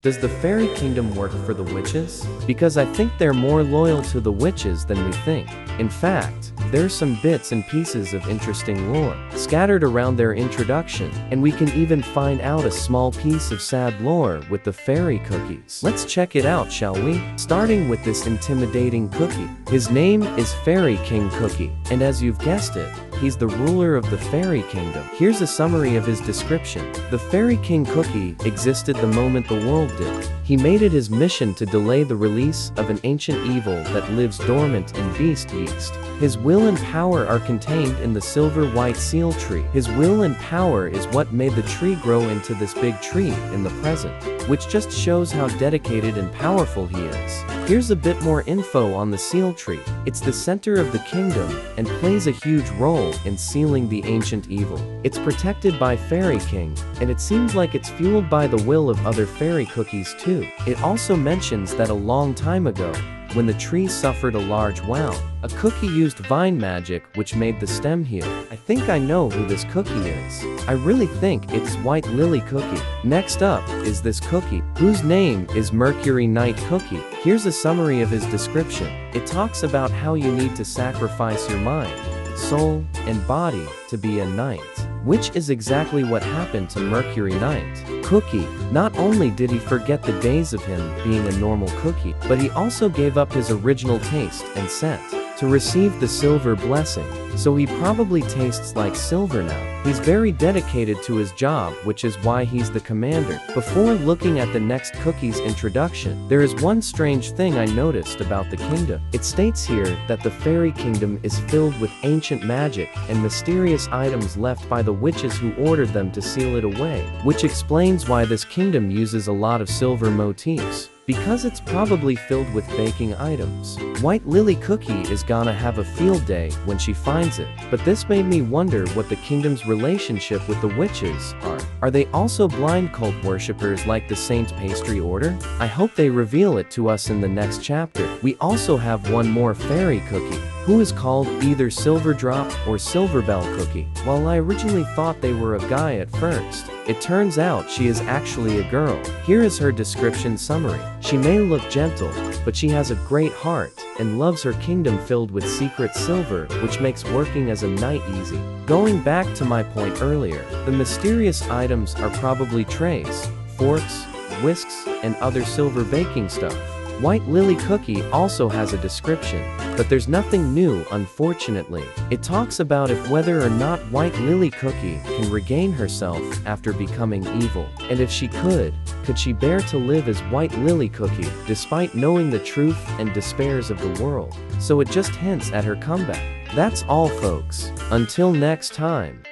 Does the fairy kingdom work for the witches? Because I think they're more loyal to the witches than we think. In fact, there's some bits and pieces of interesting lore scattered around their introduction, and we can even find out a small piece of sad lore with the fairy cookies. Let's check it out, shall we? Starting with this intimidating cookie. His name is Fairy King Cookie, and as you've guessed it, he's the ruler of the fairy kingdom. Here's a summary of his description. The Fairy King Cookie existed the moment the world did. He made it his mission to delay the release of an ancient evil that lives dormant in beast yeast. His will and power are contained in the silver white seal tree. His will and power is what made the tree grow into this big tree in the present, which just shows how dedicated and powerful he is. Here's a bit more info on the seal tree. It's the center of the kingdom and plays a huge role in sealing the ancient evil. It's protected by Fairy King, and it seems like it's fueled by the will of other fairy cookies too. It also mentions that a long time ago, when the tree suffered a large wound, a cookie used vine magic which made the stem heal. I think I know who this cookie is. I really think it's White Lily Cookie. Next up is this cookie, whose name is Mercury Knight Cookie. Here's a summary of his description. It talks about how you need to sacrifice your mind, soul, and body to be a knight, which is exactly what happened to Mercury Knight Cookie. Not only did he forget the days of him being a normal cookie, but he also gave up his original taste and scent to receive the silver blessing, so he probably tastes like silver now. He's very dedicated to his job, which is why he's the commander. Before looking at the next cookie's introduction, there is one strange thing I noticed about the kingdom. It states here that the fairy kingdom is filled with ancient magic and mysterious items left by the witches who ordered them to seal it away, which explains why this kingdom uses a lot of silver motifs. Because it's probably filled with baking items. White Lily Cookie is gonna have a field day when she finds it, but this made me wonder what the kingdom's relationship with the witches are. Are they also blind cult worshippers like the Saint Pastry Order? I hope they reveal it to us in the next chapter. We also have one more fairy cookie, who is called either Silver Drop or Silver Bell Cookie. While I originally thought they were a guy at first, it turns out she is actually a girl. Here is her description summary. She may look gentle, but she has a great heart and loves her kingdom filled with secret silver, which makes working as a knight easy. Going back to my point earlier, the mysterious items are probably trays, forks, whisks, and other silver baking stuff. White Lily Cookie also has a description, but there's nothing new, unfortunately. It talks about if whether or not White Lily Cookie can regain herself after becoming evil, and if she could she bear to live as White Lily Cookie despite knowing the truth and despairs of the world. So it just hints at her comeback. That's all, folks. Until next time.